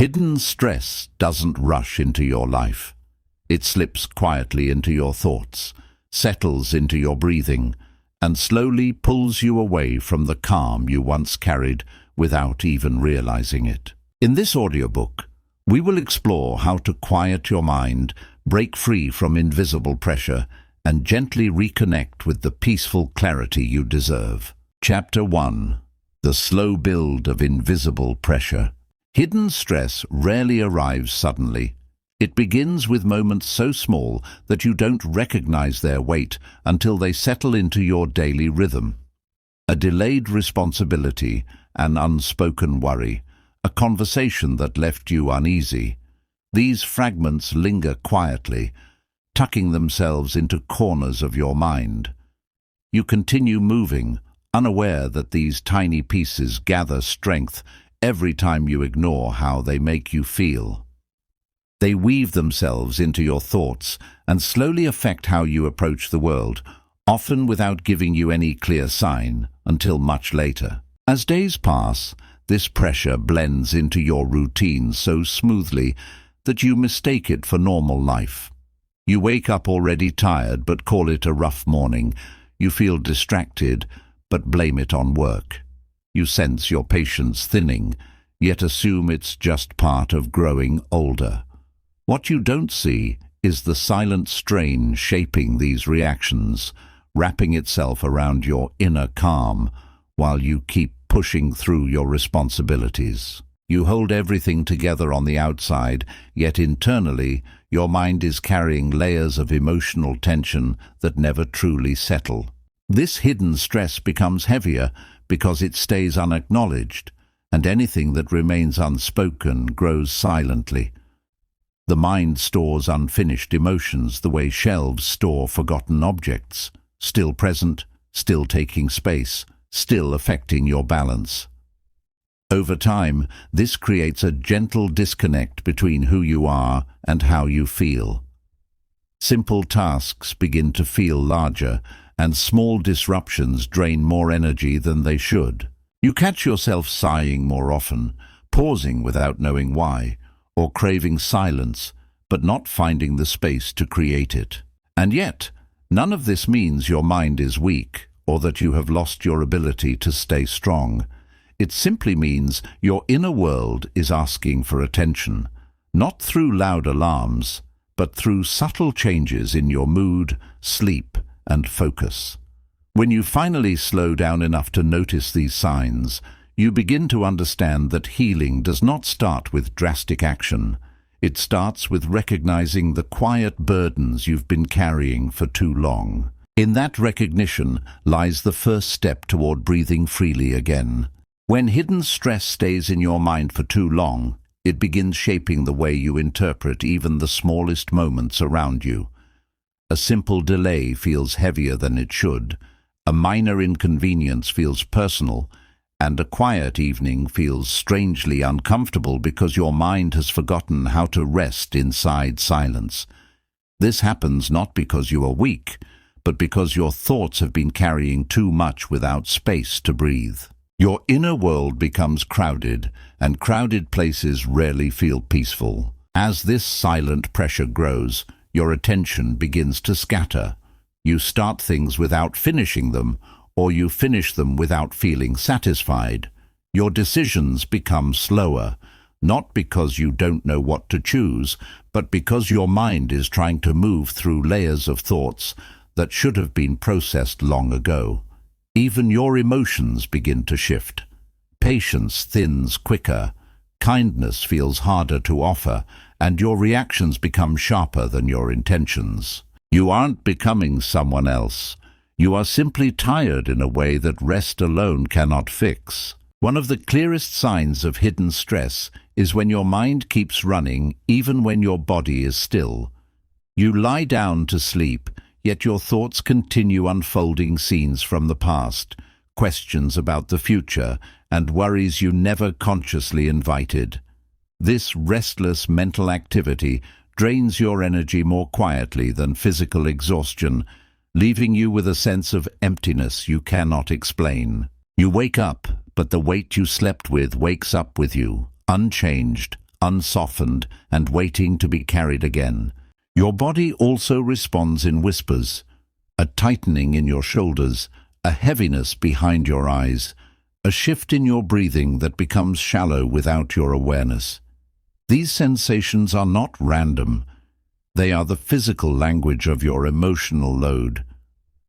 Hidden stress doesn't rush into your life. It slips quietly into your thoughts, settles into your breathing, and slowly pulls you away from the calm you once carried without even realizing it. In this audiobook, we will explore how to quiet your mind, break free from invisible pressure, and gently reconnect with the peaceful clarity you deserve. Chapter 1. The Slow Build of Invisible Pressure. Hidden stress rarely arrives suddenly. It begins with moments so small that you don't recognize their weight until they settle into your daily rhythm. A delayed responsibility, an unspoken worry, a conversation that left you uneasy. These fragments linger quietly, tucking themselves into corners of your mind. You continue moving, unaware that these tiny pieces gather strength every time you ignore how they make you feel. They weave themselves into your thoughts and slowly affect how you approach the world, often without giving you any clear sign until much later. As days pass, this pressure blends into your routine so smoothly that you mistake it for normal life. You wake up already tired but call it a rough morning. You feel distracted but blame it on work. You sense your patience thinning, yet assume it's just part of growing older. What you don't see is the silent strain shaping these reactions, wrapping itself around your inner calm while you keep pushing through your responsibilities. You hold everything together on the outside, yet internally your mind is carrying layers of emotional tension that never truly settle. This hidden stress becomes heavier because it stays unacknowledged, and anything that remains unspoken grows silently. The mind stores unfinished emotions the way shelves store forgotten objects, still present, still taking space, still affecting your balance. Over time, this creates a gentle disconnect between who you are and how you feel. Simple tasks begin to feel larger, and small disruptions drain more energy than they should. You catch yourself sighing more often, pausing without knowing why, or craving silence, but not finding the space to create it. And yet, none of this means your mind is weak, or that you have lost your ability to stay strong. It simply means your inner world is asking for attention, not through loud alarms, but through subtle changes in your mood, sleep, and focus. When you finally slow down enough to notice these signs, you begin to understand that healing does not start with drastic action. It starts with recognizing the quiet burdens you've been carrying for too long. In that recognition lies the first step toward breathing freely again. When hidden stress stays in your mind for too long, it begins shaping the way you interpret even the smallest moments around you. A simple delay feels heavier than it should, a minor inconvenience feels personal, and a quiet evening feels strangely uncomfortable because your mind has forgotten how to rest inside silence. This happens not because you are weak, but because your thoughts have been carrying too much without space to breathe. Your inner world becomes crowded, and crowded places rarely feel peaceful. As this silent pressure grows, your attention begins to scatter. You start things without finishing them, or you finish them without feeling satisfied. Your decisions become slower, not because you don't know what to choose, but because your mind is trying to move through layers of thoughts that should have been processed long ago. Even your emotions begin to shift. Patience thins quicker, kindness feels harder to offer, and your reactions become sharper than your intentions. You aren't becoming someone else. You are simply tired in a way that rest alone cannot fix. One of the clearest signs of hidden stress is when your mind keeps running even when your body is still. You lie down to sleep, yet your thoughts continue unfolding scenes from the past, questions about the future, and worries you never consciously invited. This restless mental activity drains your energy more quietly than physical exhaustion, leaving you with a sense of emptiness you cannot explain. You wake up, but the weight you slept with wakes up with you, unchanged, unsoftened and waiting to be carried again. Your body also responds in whispers, a tightening in your shoulders, a heaviness behind your eyes, a shift in your breathing that becomes shallow without your awareness. These sensations are not random. They are the physical language of your emotional load.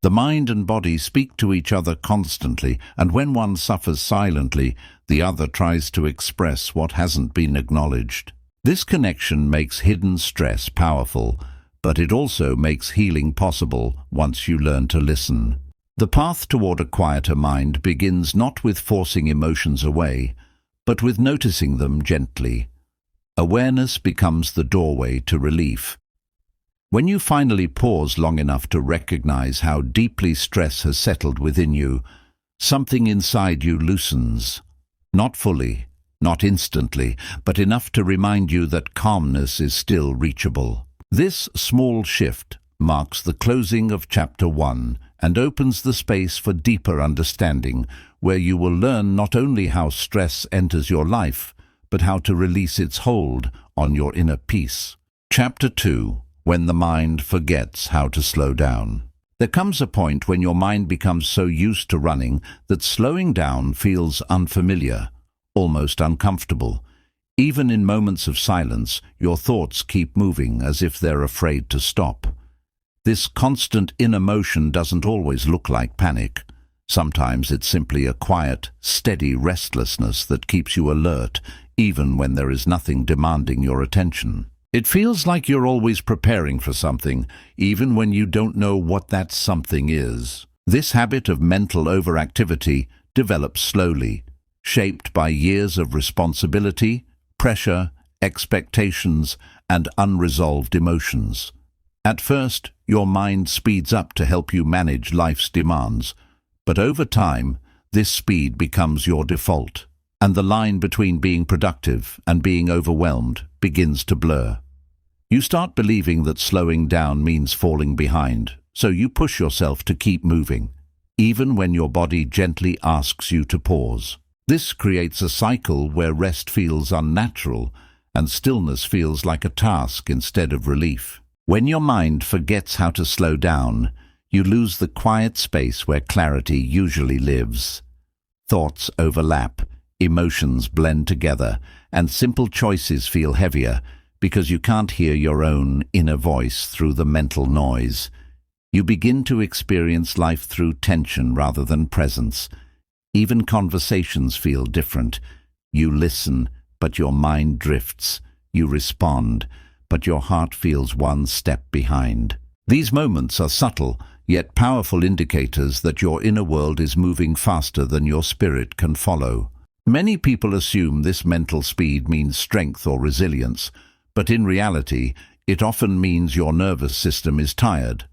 The mind and body speak to each other constantly, and when one suffers silently, the other tries to express what hasn't been acknowledged. This connection makes hidden stress powerful, but it also makes healing possible once you learn to listen. The path toward a quieter mind begins not with forcing emotions away, but with noticing them gently. Awareness becomes the doorway to relief. When you finally pause long enough to recognize how deeply stress has settled within you, something inside you loosens. Not fully, not instantly, but enough to remind you that calmness is still reachable. This small shift marks the closing of Chapter 1 and opens the space for deeper understanding, where you will learn not only how stress enters your life, but how to release its hold on your inner peace. Chapter 2. When the mind forgets how to slow down. There comes a point when your mind becomes so used to running that slowing down feels unfamiliar, almost uncomfortable. Even in moments of silence, your thoughts keep moving as if they're afraid to stop. This constant inner motion doesn't always look like panic. Sometimes it's simply a quiet, steady restlessness that keeps you alert, even when there is nothing demanding your attention. It feels like you're always preparing for something, even when you don't know what that something is. This habit of mental overactivity develops slowly, shaped by years of responsibility, pressure, expectations, and unresolved emotions. At first, your mind speeds up to help you manage life's demands, but over time, this speed becomes your default, and the line between being productive and being overwhelmed begins to blur. You start believing that slowing down means falling behind, so you push yourself to keep moving, even when your body gently asks you to pause. This creates a cycle where rest feels unnatural and stillness feels like a task instead of relief. When your mind forgets how to slow down, you lose the quiet space where clarity usually lives. Thoughts overlap, emotions blend together, and simple choices feel heavier because you can't hear your own inner voice through the mental noise. You begin to experience life through tension rather than presence. Even conversations feel different. You listen, but your mind drifts. You respond, but your heart feels one step behind. These moments are subtle, yet powerful indicators that your inner world is moving faster than your spirit can follow. Many people assume this mental speed means strength or resilience, but in reality, it often means your nervous system is tired.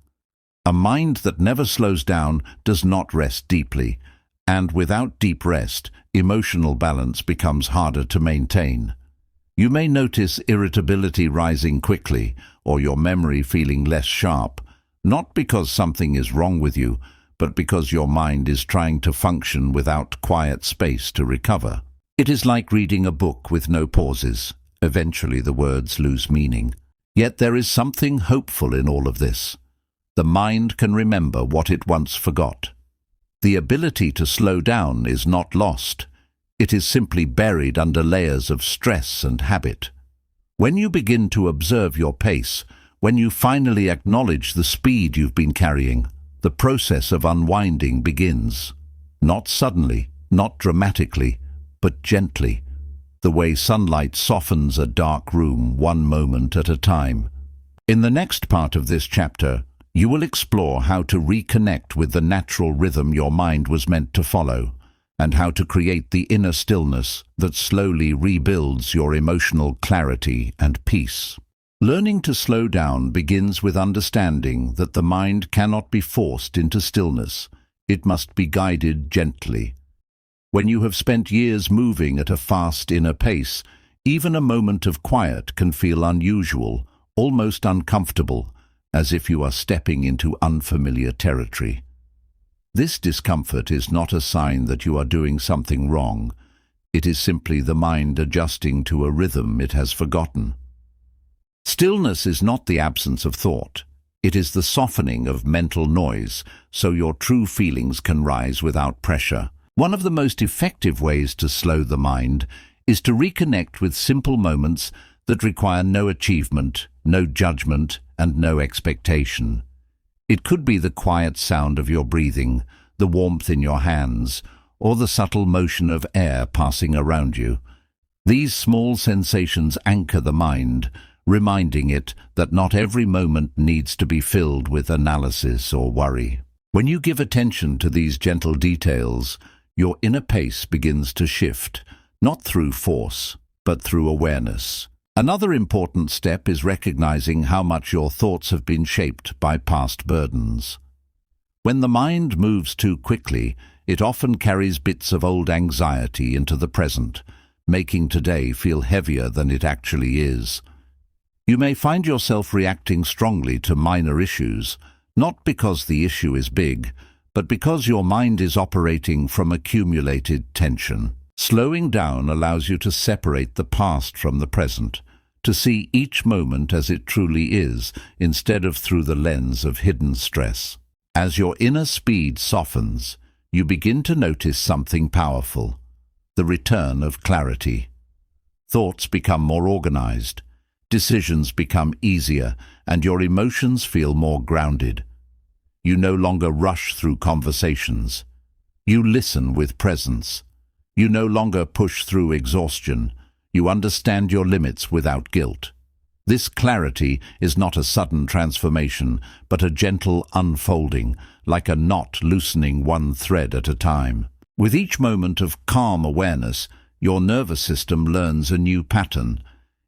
A mind that never slows down does not rest deeply, and without deep rest, emotional balance becomes harder to maintain. You may notice irritability rising quickly, or your memory feeling less sharp, not because something is wrong with you, but because your mind is trying to function without quiet space to recover. It is like reading a book with no pauses. Eventually the words lose meaning. Yet there is something hopeful in all of this. The mind can remember what it once forgot. The ability to slow down is not lost. It is simply buried under layers of stress and habit. When you begin to observe your pace, when you finally acknowledge the speed you've been carrying, the process of unwinding begins. Not suddenly, not dramatically, but gently, the way sunlight softens a dark room one moment at a time. In the next part of this chapter, you will explore how to reconnect with the natural rhythm your mind was meant to follow, and how to create the inner stillness that slowly rebuilds your emotional clarity and peace. Learning to slow down begins with understanding that the mind cannot be forced into stillness. It must be guided gently. When you have spent years moving at a fast inner pace, even a moment of quiet can feel unusual, almost uncomfortable, as if you are stepping into unfamiliar territory. This discomfort is not a sign that you are doing something wrong. It is simply the mind adjusting to a rhythm it has forgotten. Stillness is not the absence of thought. It is the softening of mental noise, so your true feelings can rise without pressure. One of the most effective ways to slow the mind is to reconnect with simple moments that require no achievement, no judgment, and no expectation. It could be the quiet sound of your breathing, the warmth in your hands, or the subtle motion of air passing around you. These small sensations anchor the mind, reminding it that not every moment needs to be filled with analysis or worry. When you give attention to these gentle details, your inner pace begins to shift, not through force, but through awareness. Another important step is recognizing how much your thoughts have been shaped by past burdens. When the mind moves too quickly, it often carries bits of old anxiety into the present, making today feel heavier than it actually is. You may find yourself reacting strongly to minor issues, not because the issue is big, but because your mind is operating from accumulated tension. Slowing down allows you to separate the past from the present, to see each moment as it truly is, instead of through the lens of hidden stress. As your inner speed softens, you begin to notice something powerful: the return of clarity. Thoughts become more organized, decisions become easier, and your emotions feel more grounded. You no longer rush through conversations. You listen with presence. You no longer push through exhaustion. You understand your limits without guilt. This clarity is not a sudden transformation, but a gentle unfolding, like a knot loosening one thread at a time. With each moment of calm awareness, your nervous system learns a new pattern.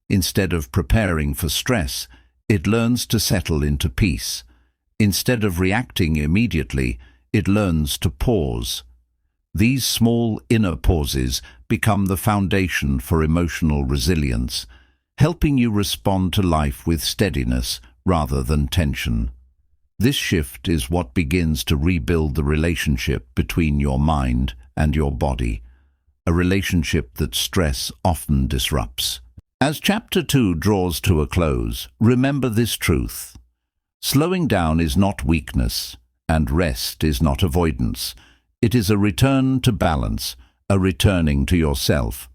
Instead of preparing for stress, it learns to settle into peace. Instead of reacting immediately, it learns to pause. These small inner pauses become the foundation for emotional resilience, helping you respond to life with steadiness rather than tension. This shift is what begins to rebuild the relationship between your mind and your body, a relationship that stress often disrupts. As Chapter 2 draws to a close, remember this truth: slowing down is not weakness, and rest is not avoidance. It is a return to balance, a returning to yourself.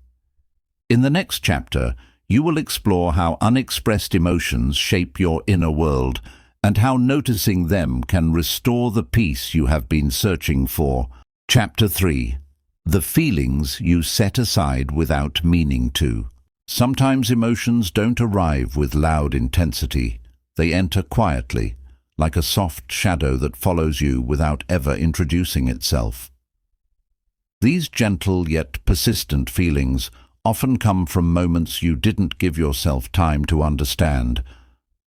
In the next chapter, you will explore how unexpressed emotions shape your inner world and how noticing them can restore the peace you have been searching for. Chapter 3. The feelings you set aside without meaning to. Sometimes emotions don't arrive with loud intensity. They enter quietly, like a soft shadow that follows you without ever introducing itself. These gentle yet persistent feelings often come from moments you didn't give yourself time to understand: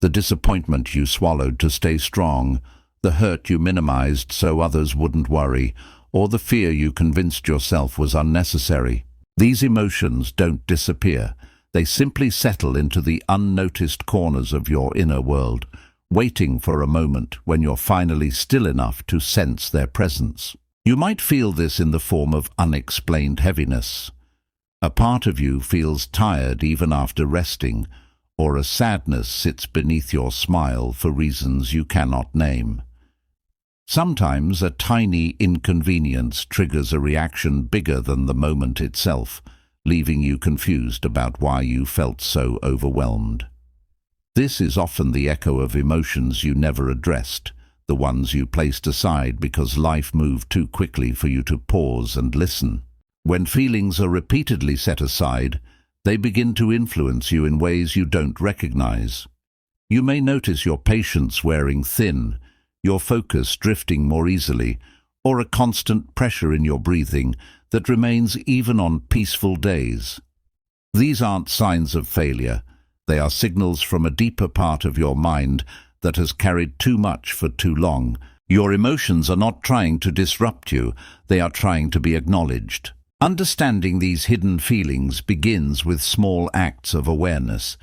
the disappointment you swallowed to stay strong, the hurt you minimized so others wouldn't worry, or the fear you convinced yourself was unnecessary. These emotions don't disappear. They simply settle into the unnoticed corners of your inner world, waiting for a moment when you're finally still enough to sense their presence. You might feel this in the form of unexplained heaviness. A part of you feels tired even after resting, or a sadness sits beneath your smile for reasons you cannot name. Sometimes a tiny inconvenience triggers a reaction bigger than the moment itself, leaving you confused about why you felt so overwhelmed. This is often the echo of emotions you never addressed, the ones you placed aside because life moved too quickly for you to pause and listen. When feelings are repeatedly set aside, they begin to influence you in ways you don't recognize. You may notice your patience wearing thin, your focus drifting more easily, or a constant pressure in your breathing that remains even on peaceful days. These aren't signs of failure. They are signals from a deeper part of your mind that has carried too much for too long. Your emotions are not trying to disrupt you, they are trying to be acknowledged. Understanding these hidden feelings begins with small acts of awareness: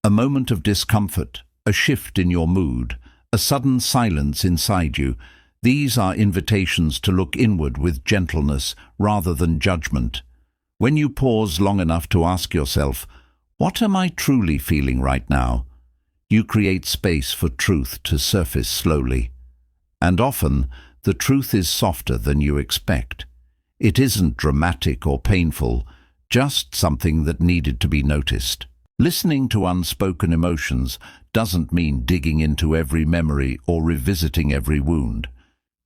a moment of discomfort, a shift in your mood, a sudden silence inside you. These are invitations to look inward with gentleness rather than judgment. When you pause long enough to ask yourself, "What am I truly feeling right now?" you create space for truth to surface slowly. And often, the truth is softer than you expect. It isn't dramatic or painful, just something that needed to be noticed. Listening to unspoken emotions doesn't mean digging into every memory or revisiting every wound.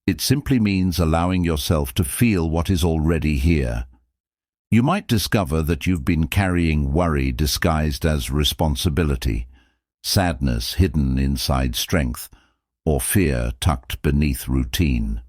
It simply means allowing yourself to feel what is already here. You might discover that you've been carrying worry disguised as responsibility, sadness hidden inside strength, or fear tucked beneath routine.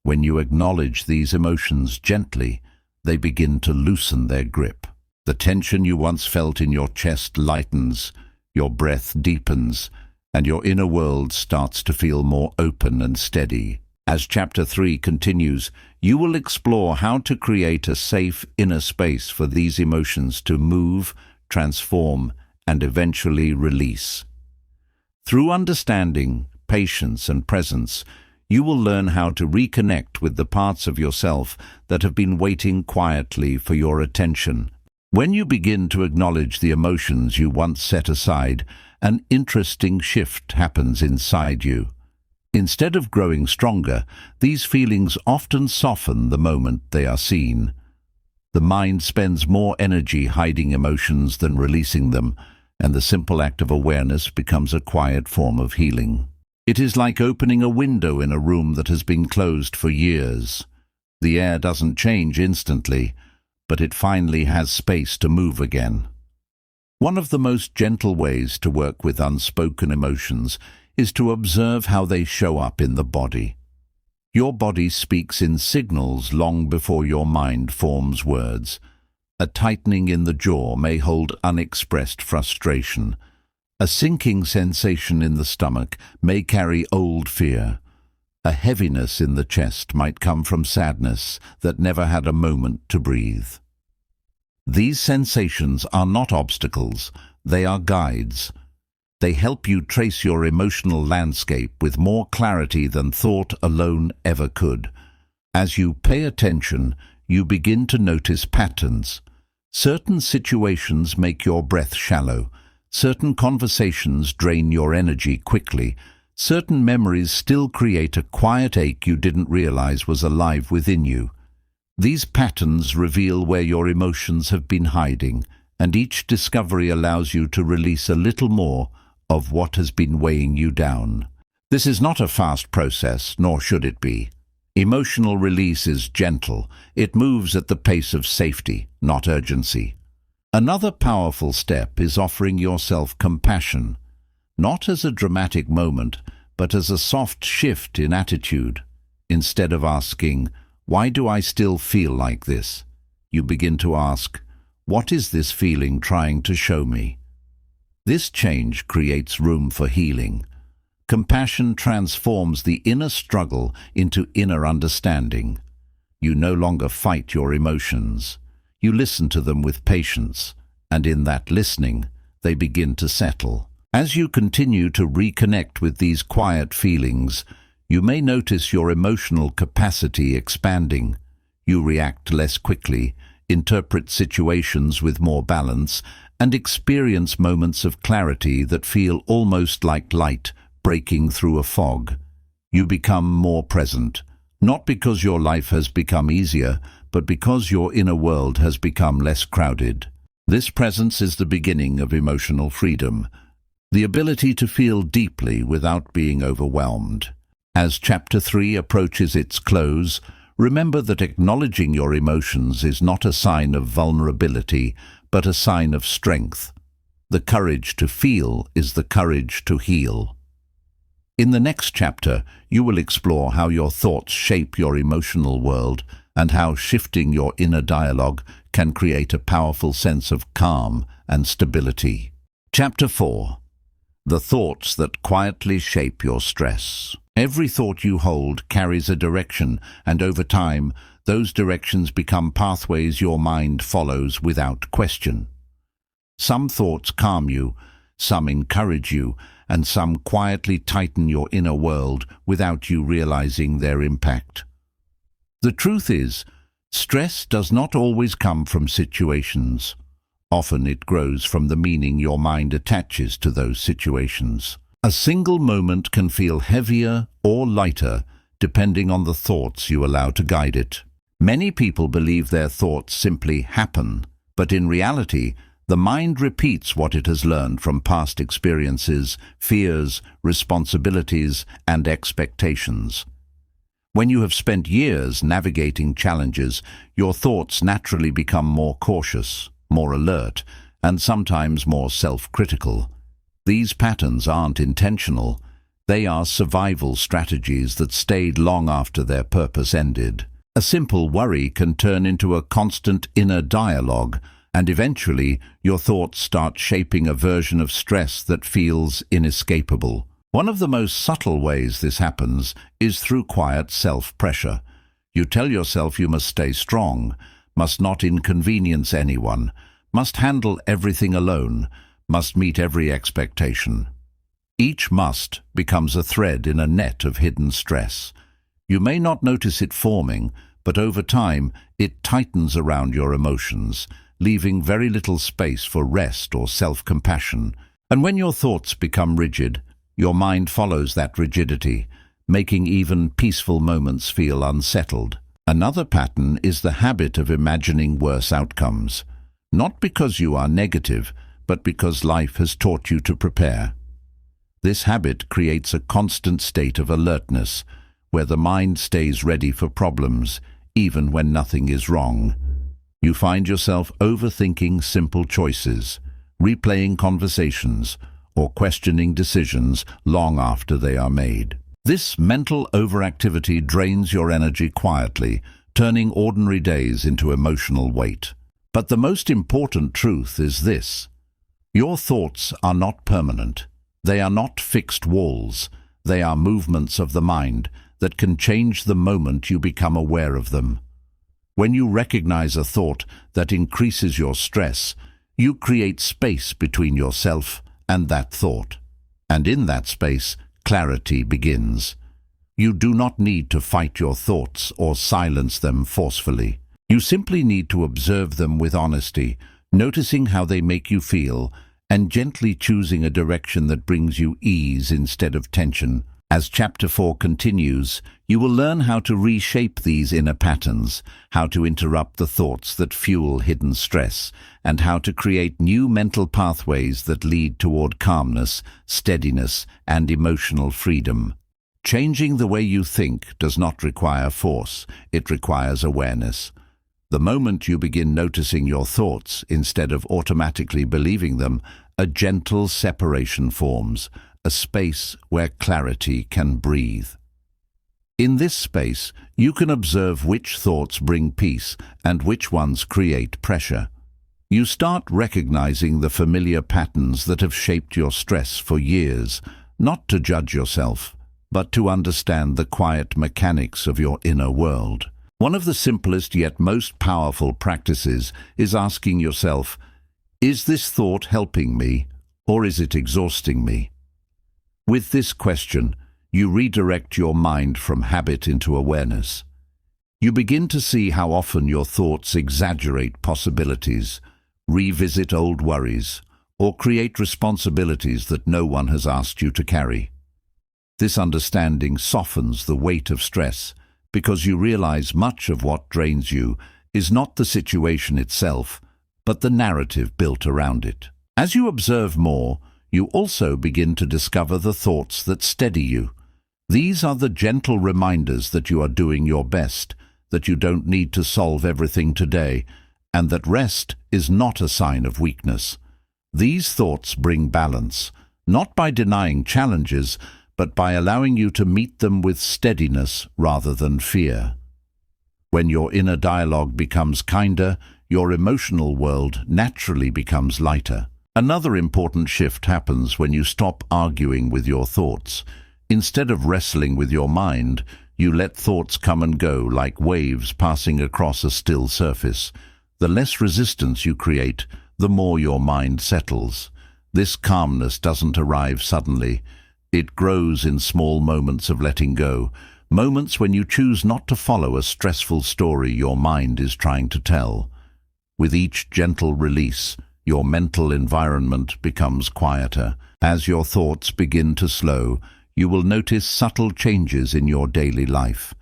When you acknowledge these emotions gently, they begin to loosen their grip. The tension you once felt in your chest lightens, your breath deepens, and your inner world starts to feel more open and steady. As Chapter 3 continues, you will explore how to create a safe inner space for these emotions to move, transform, and eventually release. Through understanding, patience, and presence, you will learn how to reconnect with the parts of yourself that have been waiting quietly for your attention. When you begin to acknowledge the emotions you once set aside, an interesting shift happens inside you. Instead of growing stronger, these feelings often soften the moment they are seen. The mind spends more energy hiding emotions than releasing them, and the simple act of awareness becomes a quiet form of healing. It is like opening a window in a room that has been closed for years. The air doesn't change instantly, but it finally has space to move again. One of the most gentle ways to work with unspoken emotions is to observe how they show up in the body. Your body speaks in signals long before your mind forms words. A tightening in the jaw may hold unexpressed frustration. A sinking sensation in the stomach may carry old fear. A heaviness in the chest might come from sadness that never had a moment to breathe. These sensations are not obstacles, they are guides. They help you trace your emotional landscape with more clarity than thought alone ever could. As you pay attention, you begin to notice patterns. Certain situations make your breath shallow. Certain conversations drain your energy quickly. Certain memories still create a quiet ache you didn't realize was alive within you. These patterns reveal where your emotions have been hiding, and each discovery allows you to release a little more of what has been weighing you down. This is not a fast process, nor should it be. Emotional release is gentle. It moves at the pace of safety, not urgency. Another powerful step is offering yourself compassion, not as a dramatic moment, but as a soft shift in attitude. Instead of asking, "Why do I still feel like this?" you begin to ask, "What is this feeling trying to show me?" This change creates room for healing. Compassion transforms the inner struggle into inner understanding. You no longer fight your emotions. You listen to them with patience, and in that listening, they begin to settle. As you continue to reconnect with these quiet feelings, you may notice your emotional capacity expanding. You react less quickly, interpret situations with more balance, and experience moments of clarity that feel almost like light breaking through a fog. You become more present, not because your life has become easier, but because your inner world has become less crowded. This presence is the beginning of emotional freedom, the ability to feel deeply without being overwhelmed. As Chapter 3 approaches its close, remember that acknowledging your emotions is not a sign of vulnerability, but a sign of strength. The courage to feel is the courage to heal. In the next chapter, you will explore how your thoughts shape your emotional world and how shifting your inner dialogue can create a powerful sense of calm and stability. Chapter 4. The thoughts that quietly shape your stress. Every thought you hold carries a direction, and over time, those directions become pathways your mind follows without question. Some thoughts calm you, some encourage you, and some quietly tighten your inner world without you realizing their impact. The truth is, Stress does not always come from situations. Often it grows from the meaning your mind attaches to those situations. A single moment can feel heavier or lighter depending on the thoughts you allow to guide it. Many people believe their thoughts simply happen, but in reality, the mind repeats what it has learned from past experiences, fears, responsibilities, and expectations. When you have spent years navigating challenges, your thoughts naturally become more cautious, more alert, and sometimes more self-critical. These patterns aren't intentional. They are survival strategies that stayed long after their purpose ended. A simple worry can turn into a constant inner dialogue, and eventually your thoughts start shaping a version of stress that feels inescapable. One of the most subtle ways this happens is through quiet self-pressure. You tell yourself you must stay strong, must not inconvenience anyone, must handle everything alone, must meet every expectation. Each must becomes a thread in a net of hidden stress. You may not notice it forming, but over time it tightens around your emotions, leaving very little space for rest or self-compassion. And when your thoughts become rigid, your mind follows that rigidity, making even peaceful moments feel unsettled. Another pattern is the habit of imagining worse outcomes, not because you are negative, but because life has taught you to prepare. This habit creates a constant state of alertness, where the mind stays ready for problems, even when nothing is wrong. You find yourself overthinking simple choices, replaying conversations, or questioning decisions long after they are made. This mental overactivity drains your energy quietly, turning ordinary days into emotional weight. But the most important truth is this: your thoughts are not permanent. They are not fixed walls. They are movements of the mind that can change the moment you become aware of them. When you recognize a thought that increases your stress, you create space between yourself and that thought. And in that space, clarity begins. You do not need to fight your thoughts or silence them forcefully. You simply need to observe them with honesty, noticing how they make you feel, and gently choosing a direction that brings you ease instead of tension. As Chapter 4 continues, you will learn how to reshape these inner patterns, how to interrupt the thoughts that fuel hidden stress, and how to create new mental pathways that lead toward calmness, steadiness, and emotional freedom. Changing the way you think does not require force, it requires awareness. The moment you begin noticing your thoughts instead of automatically believing them, a gentle separation forms, a space where clarity can breathe. In this space, you can observe which thoughts bring peace and which ones create pressure. You start recognizing the familiar patterns that have shaped your stress for years, not to judge yourself, but to understand the quiet mechanics of your inner world. One of the simplest yet most powerful practices is asking yourself, is this thought helping me, or is it exhausting me? With this question, you redirect your mind from habit into awareness. You begin to see how often your thoughts exaggerate possibilities, revisit old worries, or create responsibilities that no one has asked you to carry. This understanding softens the weight of stress, because you realize much of what drains you is not the situation itself, but the narrative built around it. As you observe more, you also begin to discover the thoughts that steady you. These are the gentle reminders that you are doing your best, that you don't need to solve everything today, and that rest is not a sign of weakness. These thoughts bring balance, not by denying challenges, but by allowing you to meet them with steadiness rather than fear. When your inner dialogue becomes kinder, your emotional world naturally becomes lighter. Another important shift happens when you stop arguing with your thoughts. Instead of wrestling with your mind, you let thoughts come and go like waves passing across a still surface. The less resistance you create, the more your mind settles. This calmness doesn't arrive suddenly. It grows in small moments of letting go, moments when you choose not to follow a stressful story your mind is trying to tell. With each gentle release, your mental environment becomes quieter. As your thoughts begin to slow, you will notice subtle changes in your daily life.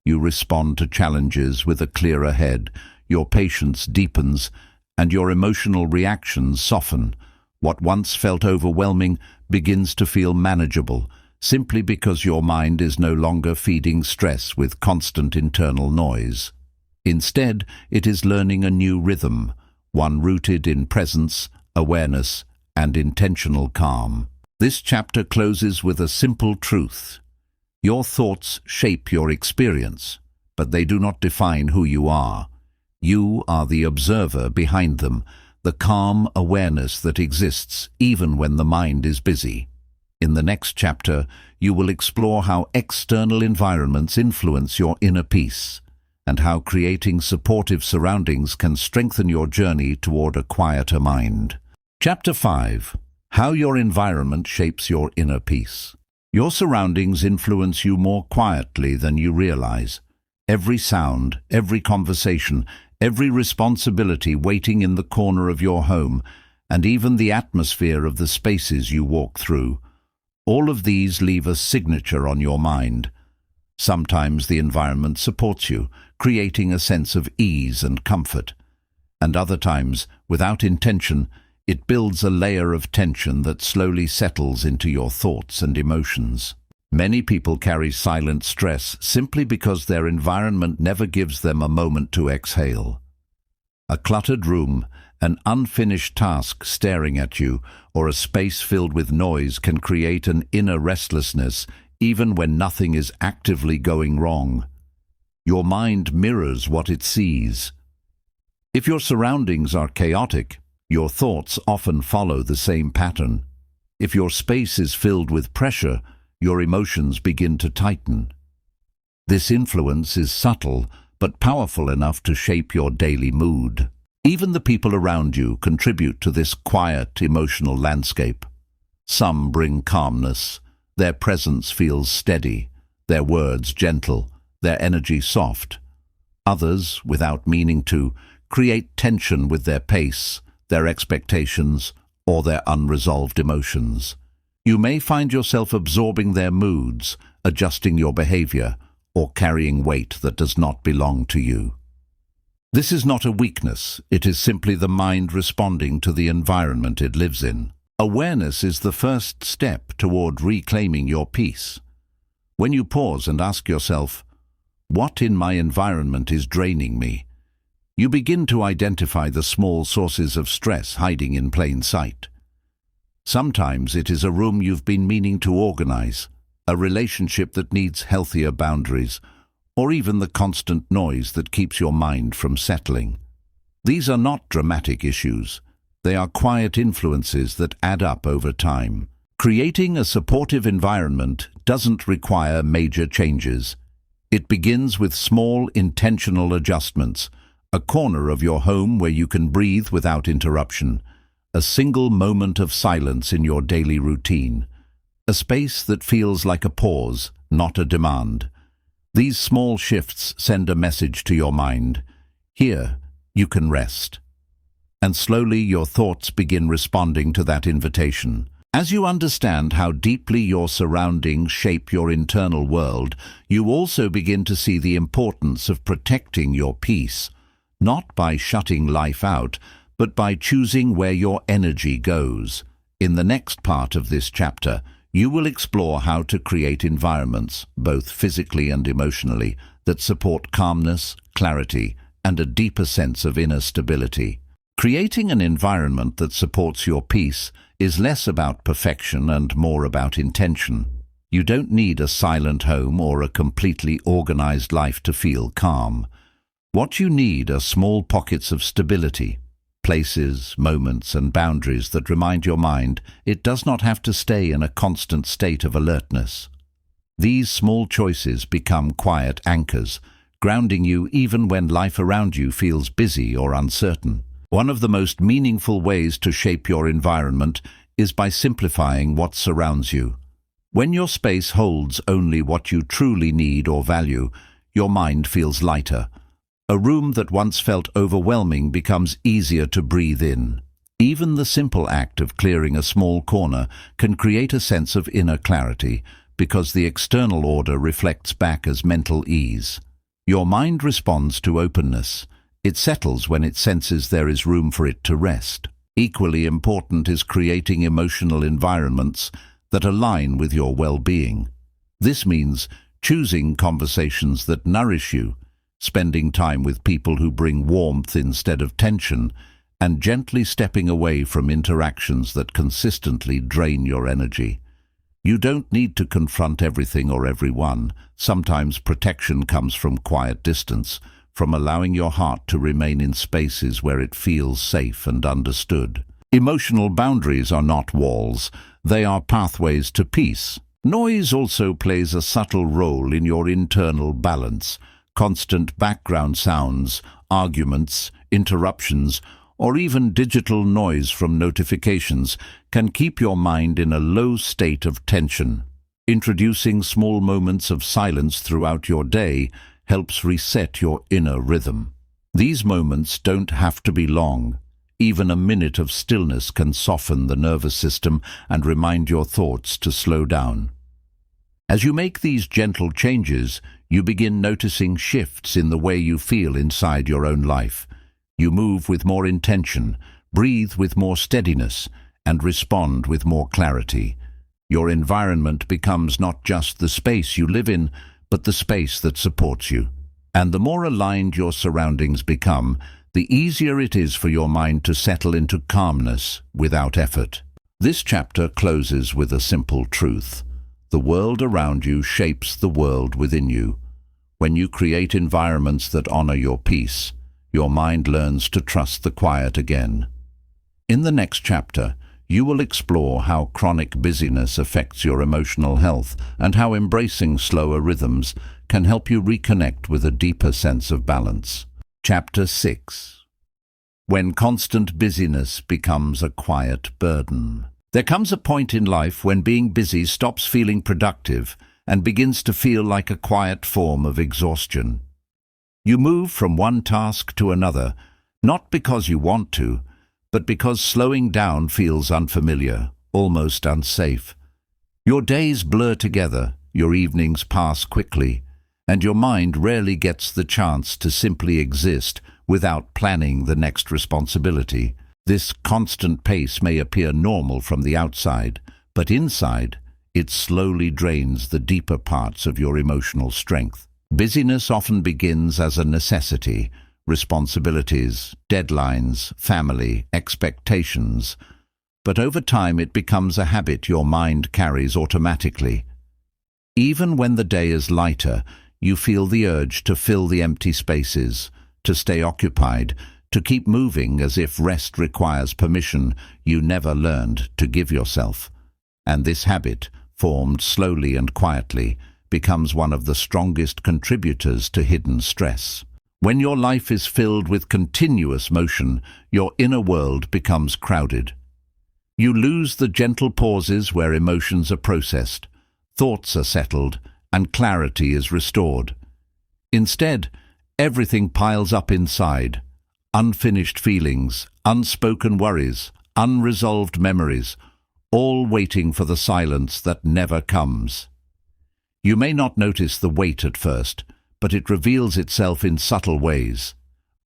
You respond to challenges with a clearer head, your patience deepens, and your emotional reactions soften. What once felt overwhelming begins to feel manageable, simply because your mind is no longer feeding stress with constant internal noise. Instead, it is learning a new rhythm, one rooted in presence, awareness, and intentional calm. This chapter closes with a simple truth. Your thoughts shape your experience, but they do not define who you are. You are the observer behind them, the calm awareness that exists even when the mind is busy. In the next chapter, you will explore how external environments influence your inner peace, and how creating supportive surroundings can strengthen your journey toward a quieter mind. Chapter 5. How your environment shapes your inner peace. Your surroundings influence you more quietly than you realize. Every sound, every conversation, every responsibility waiting in the corner of your home, and even the atmosphere of the spaces you walk through. All of these leave a signature on your mind. Sometimes the environment supports you, creating a sense of ease and comfort. And other times, without intention, it builds a layer of tension that slowly settles into your thoughts and emotions. Many people carry silent stress simply because their environment never gives them a moment to exhale. A cluttered room, an unfinished task staring at you, or a space filled with noise can create an inner restlessness even when nothing is actively going wrong. Your mind mirrors what it sees. If your surroundings are chaotic, your thoughts often follow the same pattern. If your space is filled with pressure, your emotions begin to tighten. This influence is subtle but powerful enough to shape your daily mood. Even the people around you contribute to this quiet emotional landscape. Some bring calmness. Their presence feels steady, their words gentle, their energy soft. Others, without meaning to, create tension with their pace, their expectations, or their unresolved emotions. You may find yourself absorbing their moods, adjusting your behavior, or carrying weight that does not belong to you. This is not a weakness, it is simply the mind responding to the environment it lives in. Awareness is the first step toward reclaiming your peace. When you pause and ask yourself, what in my environment is draining me? You begin to identify the small sources of stress hiding in plain sight. Sometimes it is a room you've been meaning to organize, a relationship that needs healthier boundaries, or even the constant noise that keeps your mind from settling. These are not dramatic issues. They are quiet influences that add up over time. Creating a supportive environment doesn't require major changes. It begins with small, intentional adjustments, a corner of your home where you can breathe without interruption, a single moment of silence in your daily routine, a space that feels like a pause, not a demand. These small shifts send a message to your mind. Here, you can rest. And slowly your thoughts begin responding to that invitation. As you understand how deeply your surroundings shape your internal world, you also begin to see the importance of protecting your peace, not by shutting life out, but by choosing where your energy goes. In the next part of this chapter, you will explore how to create environments, both physically and emotionally, that support calmness, clarity, and a deeper sense of inner stability. Creating an environment that supports your peace is less about perfection and more about intention. You don't need a silent home or a completely organized life to feel calm. What you need are small pockets of stability, places, moments, and boundaries that remind your mind it does not have to stay in a constant state of alertness. These small choices become quiet anchors, grounding you even when life around you feels busy or uncertain. One of the most meaningful ways to shape your environment is by simplifying what surrounds you. When your space holds only what you truly need or value, your mind feels lighter. A room that once felt overwhelming becomes easier to breathe in. Even the simple act of clearing a small corner can create a sense of inner clarity, because the external order reflects back as mental ease. Your mind responds to openness. It settles when it senses there is room for it to rest. Equally important is creating emotional environments that align with your well-being. This means choosing conversations that nourish you, spending time with people who bring warmth instead of tension, and gently stepping away from interactions that consistently drain your energy. You don't need to confront everything or everyone. Sometimes protection comes from quiet distance, from allowing your heart to remain in spaces where it feels safe and understood. Emotional boundaries are not walls, they are pathways to peace. Noise also plays a subtle role in your internal balance. Constant background sounds, arguments, interruptions, or even digital noise from notifications can keep your mind in a low state of tension. Introducing small moments of silence throughout your day helps reset your inner rhythm. These moments don't have to be long. Even a minute of stillness can soften the nervous system and remind your thoughts to slow down. As you make these gentle changes, you begin noticing shifts in the way you feel inside your own life. You move with more intention, breathe with more steadiness, and respond with more clarity. Your environment becomes not just the space you live in, but the space that supports you. And the more aligned your surroundings become, the easier it is for your mind to settle into calmness without effort. This chapter closes with a simple truth. The world around you shapes the world within you. When you create environments that honor your peace, your mind learns to trust the quiet again. In the next chapter, you will explore how chronic busyness affects your emotional health and how embracing slower rhythms can help you reconnect with a deeper sense of balance. Chapter 6. When constant busyness becomes a quiet burden. There comes a point in life when being busy stops feeling productive and begins to feel like a quiet form of exhaustion. You move from one task to another, not because you want to, but because slowing down feels unfamiliar, almost unsafe. Your days blur together, your evenings pass quickly, and your mind rarely gets the chance to simply exist without planning the next responsibility. This constant pace may appear normal from the outside, but inside, it slowly drains the deeper parts of your emotional strength. Busyness often begins as a necessity: responsibilities, deadlines, family, expectations. But over time it becomes a habit your mind carries automatically. Even when the day is lighter, you feel the urge to fill the empty spaces, to stay occupied, to keep moving as if rest requires permission you never learned to give yourself. And this habit, formed slowly and quietly, becomes one of the strongest contributors to hidden stress. When your life is filled with continuous motion, your inner world becomes crowded. You lose the gentle pauses where emotions are processed, thoughts are settled, and clarity is restored. Instead, everything piles up inside: unfinished feelings, unspoken worries, unresolved memories, all waiting for the silence that never comes. You may not notice the weight at first, but it reveals itself in subtle ways: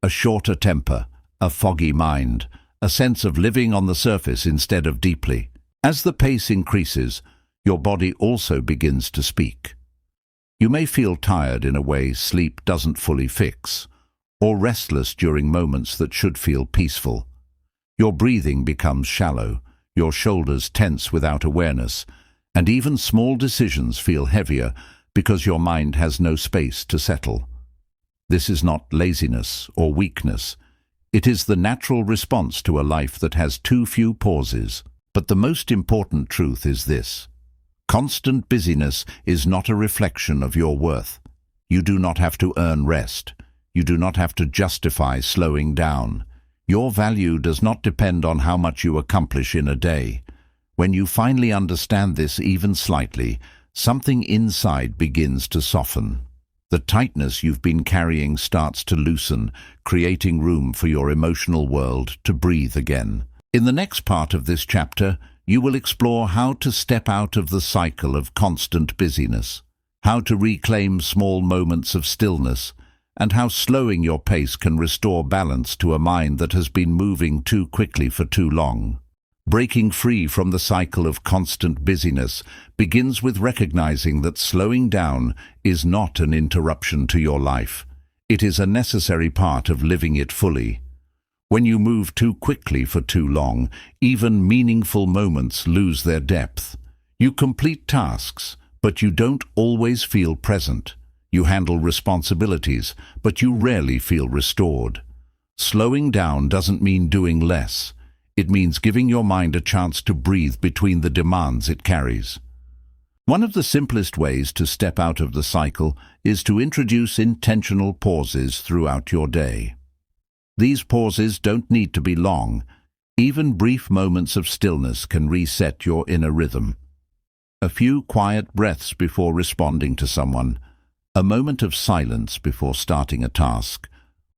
a shorter temper, a foggy mind, a sense of living on the surface instead of deeply. As the pace increases, your body also begins to speak. You may feel tired in a way sleep doesn't fully fix, or restless during moments that should feel peaceful. Your breathing becomes shallow, your shoulders tense without awareness, and even small decisions feel heavier because your mind has no space to settle. This is not laziness or weakness. It is the natural response to a life that has too few pauses. But the most important truth is this: constant busyness is not a reflection of your worth. You do not have to earn rest. You do not have to justify slowing down. Your value does not depend on how much you accomplish in a day. When you finally understand this even slightly, something inside begins to soften. The tightness you've been carrying starts to loosen, creating room for your emotional world to breathe again. In the next part of this chapter, you will explore how to step out of the cycle of constant busyness, how to reclaim small moments of stillness, and how slowing your pace can restore balance to a mind that has been moving too quickly for too long. Breaking free from the cycle of constant busyness begins with recognizing that slowing down is not an interruption to your life. It is a necessary part of living it fully. When you move too quickly for too long, even meaningful moments lose their depth. You complete tasks, but you don't always feel present. You handle responsibilities, but you rarely feel restored. Slowing down doesn't mean doing less. It means giving your mind a chance to breathe between the demands it carries. One of the simplest ways to step out of the cycle is to introduce intentional pauses throughout your day. These pauses don't need to be long. Even brief moments of stillness can reset your inner rhythm. A few quiet breaths before responding to someone, a moment of silence before starting a task,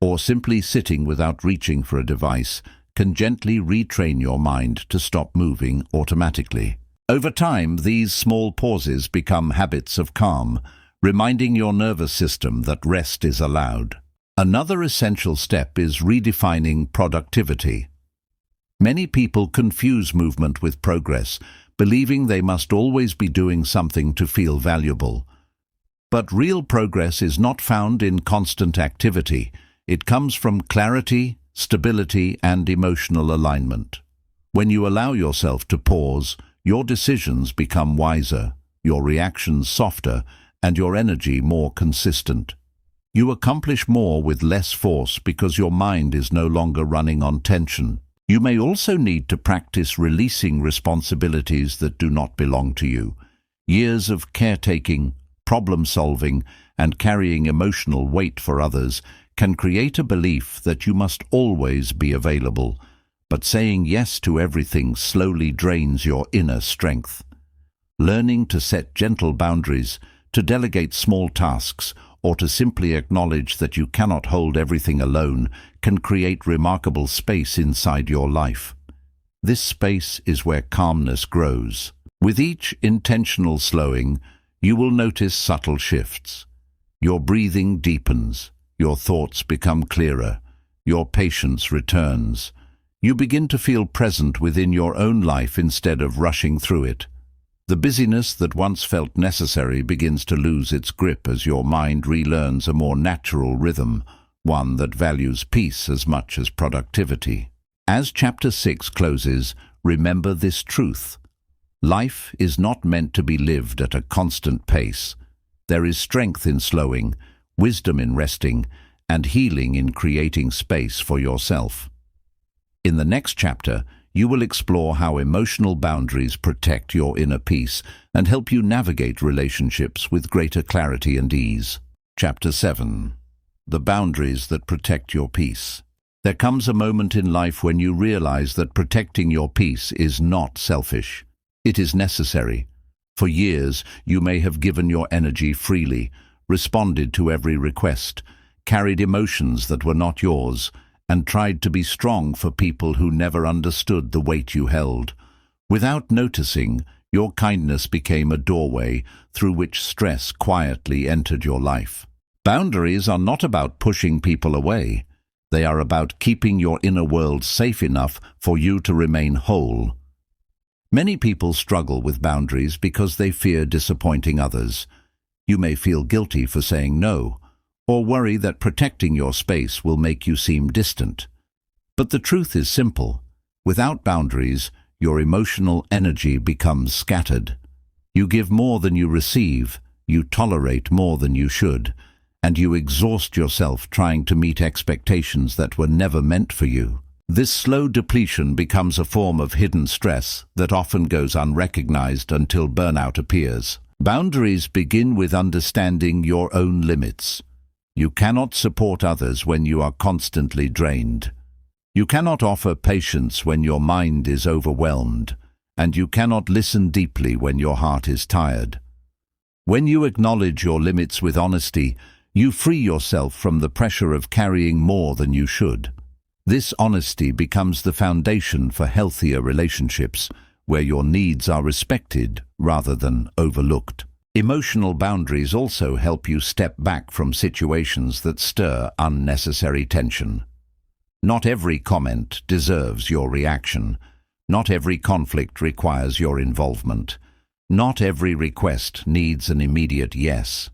or simply sitting without reaching for a device can gently retrain your mind to stop moving automatically. Over time, these small pauses become habits of calm, reminding your nervous system that rest is allowed. Another essential step is redefining productivity. Many people confuse movement with progress, believing they must always be doing something to feel valuable. But real progress is not found in constant activity. It comes from clarity, stability, and emotional alignment. When you allow yourself to pause, your decisions become wiser, your reactions softer, and your energy more consistent. You accomplish more with less force because your mind is no longer running on tension. You may also need to practice releasing responsibilities that do not belong to you. Years of caretaking, problem-solving, and carrying emotional weight for others can create a belief that you must always be available, but saying yes to everything slowly drains your inner strength. Learning to set gentle boundaries, to delegate small tasks, or to simply acknowledge that you cannot hold everything alone can create remarkable space inside your life. This space is where calmness grows. With each intentional slowing, you will notice subtle shifts. Your breathing deepens, your thoughts become clearer, your patience returns. You begin to feel present within your own life instead of rushing through it. The busyness that once felt necessary begins to lose its grip as your mind relearns a more natural rhythm, one that values peace as much as productivity. As Chapter 6 closes, remember this truth. Life is not meant to be lived at a constant pace. There is strength in slowing, wisdom in resting, and healing in creating space for yourself. In the next chapter, you will explore how emotional boundaries protect your inner peace and help you navigate relationships with greater clarity and ease. Chapter 7. The boundaries that protect your peace. There comes a moment in life when you realize that protecting your peace is not selfish. It is necessary. For years, you may have given your energy freely, responded to every request, carried emotions that were not yours, and tried to be strong for people who never understood the weight you held. Without noticing, your kindness became a doorway through which stress quietly entered your life. Boundaries are not about pushing people away. They are about keeping your inner world safe enough for you to remain whole. Many people struggle with boundaries because they fear disappointing others. You may feel guilty for saying no, or worry that protecting your space will make you seem distant. But the truth is simple. Without boundaries, your emotional energy becomes scattered. You give more than you receive, you tolerate more than you should, and you exhaust yourself trying to meet expectations that were never meant for you. This slow depletion becomes a form of hidden stress that often goes unrecognized until burnout appears. Boundaries begin with understanding your own limits. You cannot support others when you are constantly drained. You cannot offer patience when your mind is overwhelmed. and you cannot listen deeply when your heart is tired. When you acknowledge your limits with honesty, you free yourself from the pressure of carrying more than you should. This honesty becomes the foundation for healthier relationships, where your needs are respected rather than overlooked. Emotional boundaries also help you step back from situations that stir unnecessary tension. Not every comment deserves your reaction. Not every conflict requires your involvement. Not every request needs an immediate yes.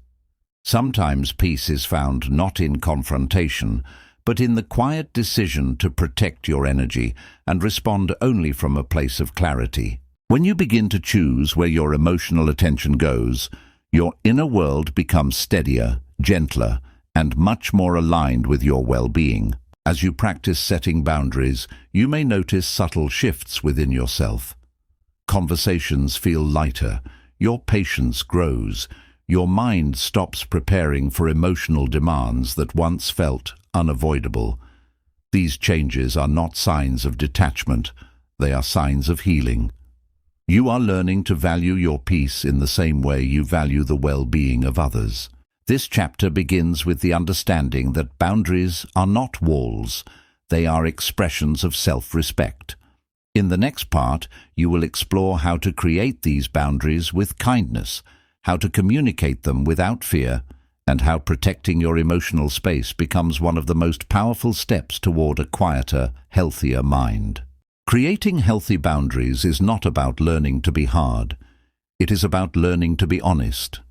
Sometimes peace is found not in confrontation, but in the quiet decision to protect your energy and respond only from a place of clarity. When you begin to choose where your emotional attention goes, your inner world becomes steadier, gentler, and much more aligned with your well-being. As you practice setting boundaries, you may notice subtle shifts within yourself. Conversations feel lighter, your patience grows, your mind stops preparing for emotional demands that once felt unavoidable. These changes are not signs of detachment, they are signs of healing. You are learning to value your peace in the same way you value the well-being of others. This chapter begins with the understanding that boundaries are not walls, they are expressions of self-respect. In the next part, you will explore how to create these boundaries with kindness, how to communicate them without fear, and how protecting your emotional space becomes one of the most powerful steps toward a quieter, healthier mind. Creating healthy boundaries is not about learning to be hard. It is about learning to be honest.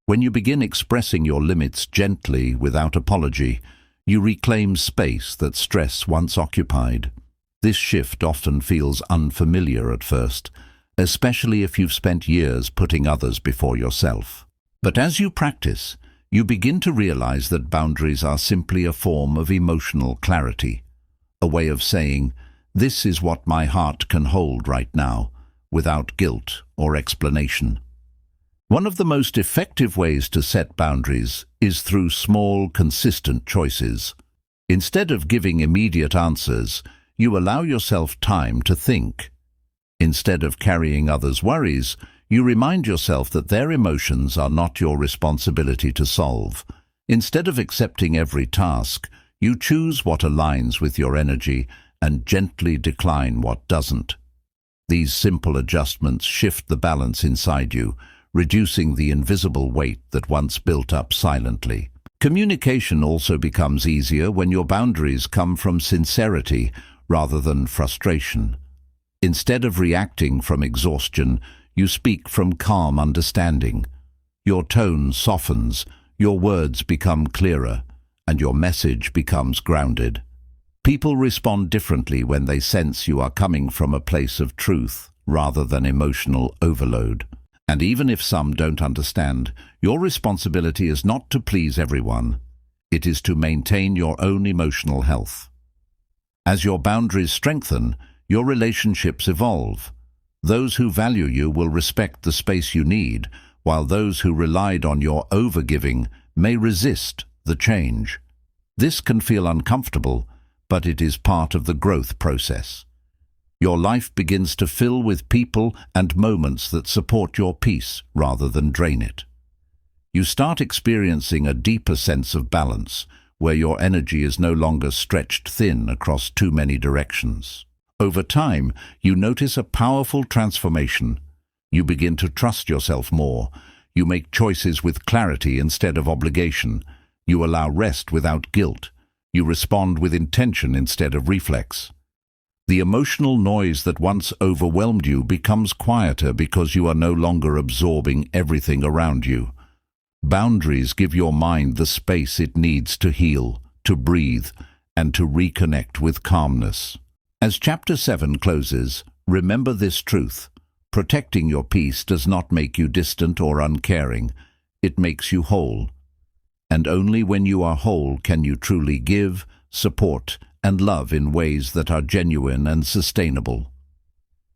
When you begin expressing your limits gently, without apology, you reclaim space that stress once occupied. This shift often feels unfamiliar at first, especially if you've spent years putting others before yourself. But as you practice, you begin to realize that boundaries are simply a form of emotional clarity, a way of saying, "This is what my heart can hold right now," without guilt or explanation. One of the most effective ways to set boundaries is through small, consistent choices. Instead of giving immediate answers, you allow yourself time to think. Instead of carrying others' worries, you remind yourself that their emotions are not your responsibility to solve. Instead of accepting every task, you choose what aligns with your energy and gently decline what doesn't. These simple adjustments shift the balance inside you, reducing the invisible weight that once built up silently. Communication also becomes easier when your boundaries come from sincerity rather than frustration. Instead of reacting from exhaustion, you speak from calm understanding. Your tone softens, your words become clearer, and your message becomes grounded. People respond differently when they sense you are coming from a place of truth rather than emotional overload. And even if some don't understand, your responsibility is not to please everyone. It is to maintain your own emotional health. As your boundaries strengthen, your relationships evolve. Those who value you will respect the space you need, while those who relied on your overgiving may resist the change. This can feel uncomfortable, but it is part of the growth process. Your life begins to fill with people and moments that support your peace rather than drain it. You start experiencing a deeper sense of balance, where your energy is no longer stretched thin across too many directions. Over time, you notice a powerful transformation. You begin to trust yourself more. You make choices with clarity instead of obligation. You allow rest without guilt. You respond with intention instead of reflex. The emotional noise that once overwhelmed you becomes quieter because you are no longer absorbing everything around you. Boundaries give your mind the space it needs to heal, to breathe, and to reconnect with calmness. As Chapter 7 closes, remember this truth. Protecting your peace does not make you distant or uncaring. It makes you whole. And only when you are whole can you truly give, support, and love in ways that are genuine and sustainable.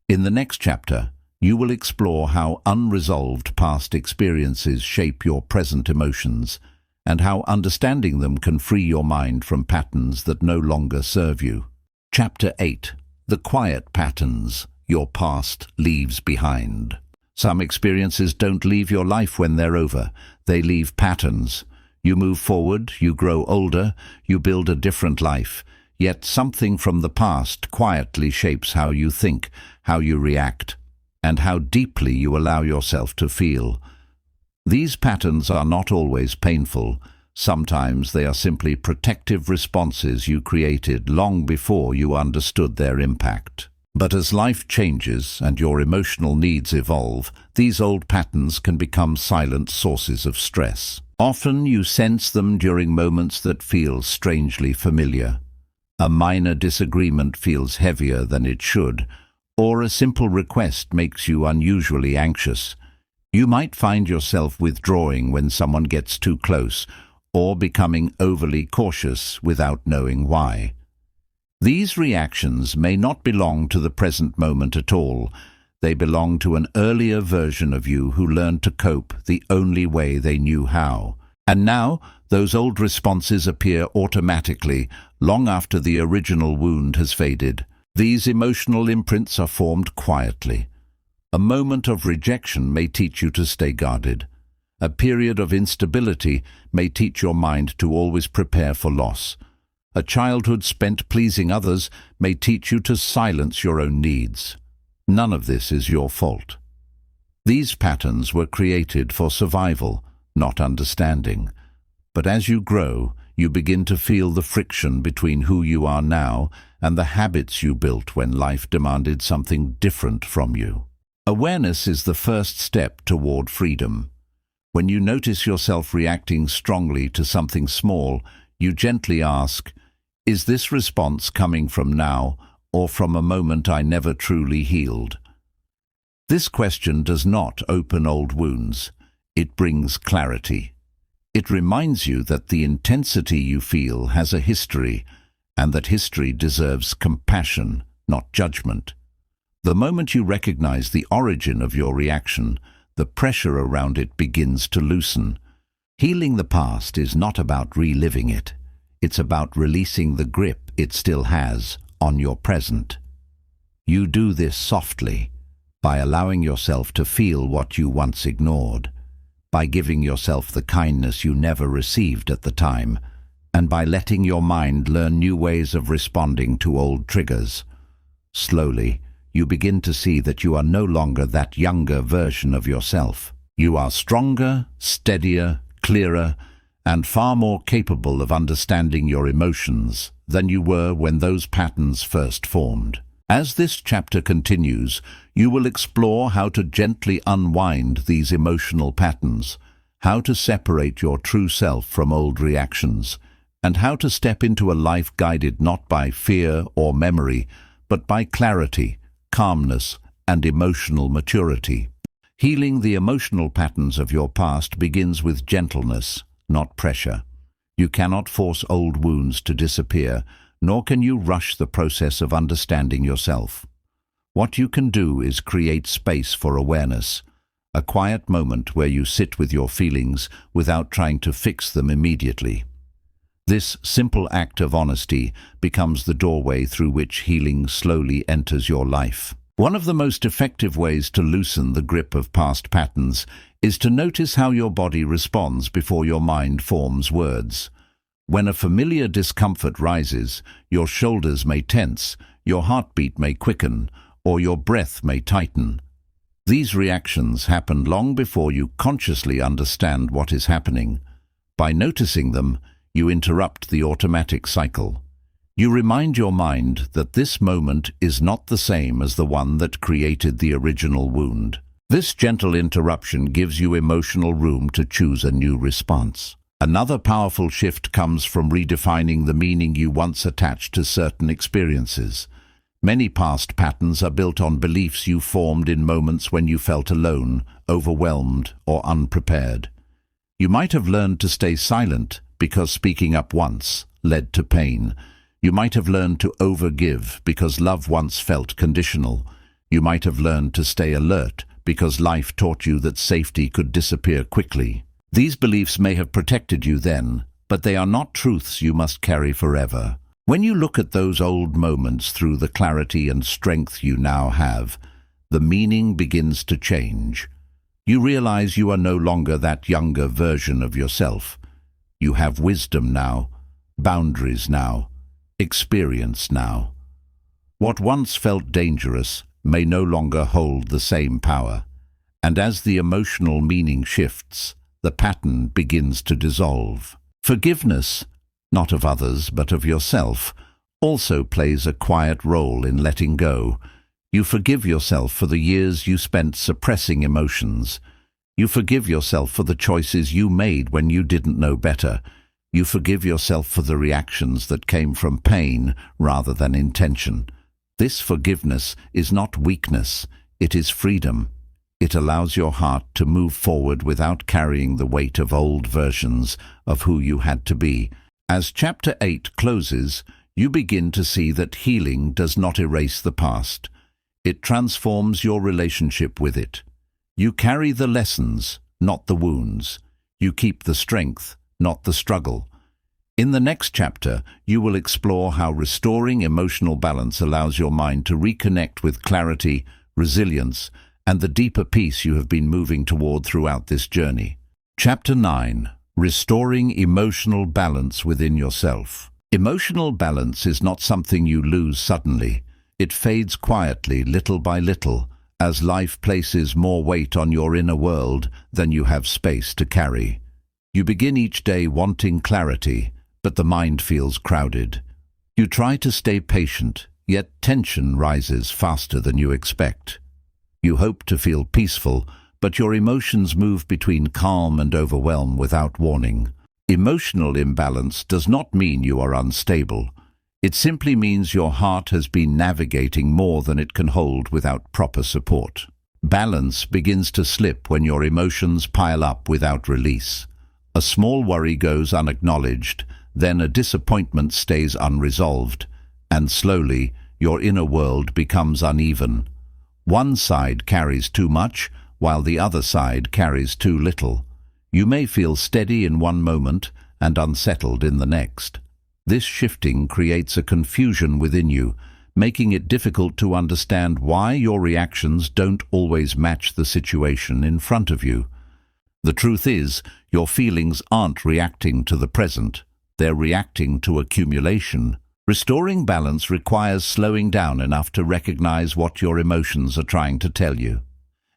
In the next chapter, you will explore how unresolved past experiences shape your present emotions, and how understanding them can free your mind from patterns that no longer serve you. Chapter 8. The Quiet Patterns, your past leaves behind. Some experiences don't leave your life when they're over. They leave patterns. You move forward, you grow older, you build a different life. Yet something from the past quietly shapes how you think, how you react, and how deeply you allow yourself to feel. These patterns are not always painful. Sometimes they are simply protective responses you created long before you understood their impact. But as life changes and your emotional needs evolve, these old patterns can become silent sources of stress. Often you sense them during moments that feel strangely familiar. A minor disagreement feels heavier than it should, or a simple request makes you unusually anxious. You might find yourself withdrawing when someone gets too close, or becoming overly cautious without knowing why. These reactions may not belong to the present moment at all. They belong to an earlier version of you who learned to cope the only way they knew how. And now, those old responses appear automatically, long after the original wound has faded. These emotional imprints are formed quietly. A moment of rejection may teach you to stay guarded. A period of instability may teach your mind to always prepare for loss. A childhood spent pleasing others may teach you to silence your own needs. None of this is your fault. These patterns were created for survival, not understanding. But as you grow, you begin to feel the friction between who you are now and the habits you built when life demanded something different from you. Awareness is the first step toward freedom. When you notice yourself reacting strongly to something small, you gently ask, "Is this response coming from now or from a moment I never truly healed?" This question does not open old wounds. It brings clarity. It reminds you that the intensity you feel has a history, and that history deserves compassion, not judgment. The moment you recognize the origin of your reaction, the pressure around it begins to loosen. Healing the past is not about reliving it. It's about releasing the grip it still has on your present. You do this softly, by allowing yourself to feel what you once ignored, by giving yourself the kindness you never received at the time, and by letting your mind learn new ways of responding to old triggers. Slowly, you begin to see that you are no longer that younger version of yourself. You are stronger, steadier, clearer, and far more capable of understanding your emotions than you were when those patterns first formed. As this chapter continues, you will explore how to gently unwind these emotional patterns, how to separate your true self from old reactions, and how to step into a life guided not by fear or memory, but by clarity, calmness, and emotional maturity. Healing the emotional patterns of your past begins with gentleness, not pressure. You cannot force old wounds to disappear, nor can you rush the process of understanding yourself. What you can do is create space for awareness, a quiet moment where you sit with your feelings without trying to fix them immediately. This simple act of honesty becomes the doorway through which healing slowly enters your life. One of the most effective ways to loosen the grip of past patterns is to notice how your body responds before your mind forms words. When a familiar discomfort rises, your shoulders may tense, your heartbeat may quicken, or your breath may tighten. These reactions happen long before you consciously understand what is happening. By noticing them, you interrupt the automatic cycle. You remind your mind that this moment is not the same as the one that created the original wound. This gentle interruption gives you emotional room to choose a new response. Another powerful shift comes from redefining the meaning you once attached to certain experiences. Many past patterns are built on beliefs you formed in moments when you felt alone, overwhelmed, or unprepared. You might have learned to stay silent because speaking up once led to pain. You might have learned to overgive because love once felt conditional. You might have learned to stay alert because life taught you that safety could disappear quickly. These beliefs may have protected you then, but they are not truths you must carry forever. When you look at those old moments through the clarity and strength you now have, the meaning begins to change. You realize you are no longer that younger version of yourself. You have wisdom now, boundaries now, experience now. What once felt dangerous may no longer hold the same power, and as the emotional meaning shifts, the pattern begins to dissolve. Forgiveness, not of others but of yourself, also plays a quiet role in letting go. You forgive yourself for the years you spent suppressing emotions. You forgive yourself for the choices you made when you didn't know better. You forgive yourself for the reactions that came from pain rather than intention. This forgiveness is not weakness, it is freedom. It allows your heart to move forward without carrying the weight of old versions of who you had to be. As Chapter 8 closes, you begin to see that healing does not erase the past. It transforms your relationship with it. You carry the lessons, not the wounds. You keep the strength, not the struggle. In the next chapter, you will explore how restoring emotional balance allows your mind to reconnect with clarity, resilience, and the deeper peace you have been moving toward throughout this journey. Chapter 9. Restoring emotional balance within yourself. Emotional balance is not something you lose suddenly. It fades quietly, little by little, as life places more weight on your inner world than you have space to carry. You begin each day wanting clarity, but the mind feels crowded. You try to stay patient, yet tension rises faster than you expect. You hope to feel peaceful, but your emotions move between calm and overwhelm without warning. Emotional imbalance does not mean you are unstable. It simply means your heart has been navigating more than it can hold without proper support. Balance begins to slip when your emotions pile up without release. A small worry goes unacknowledged, then a disappointment stays unresolved, and slowly your inner world becomes uneven. One side carries too much, while the other side carries too little. You may feel steady in one moment and unsettled in the next. This shifting creates a confusion within you, making it difficult to understand why your reactions don't always match the situation in front of you. The truth is, your feelings aren't reacting to the present, they're reacting to accumulation. Restoring balance requires slowing down enough to recognize what your emotions are trying to tell you.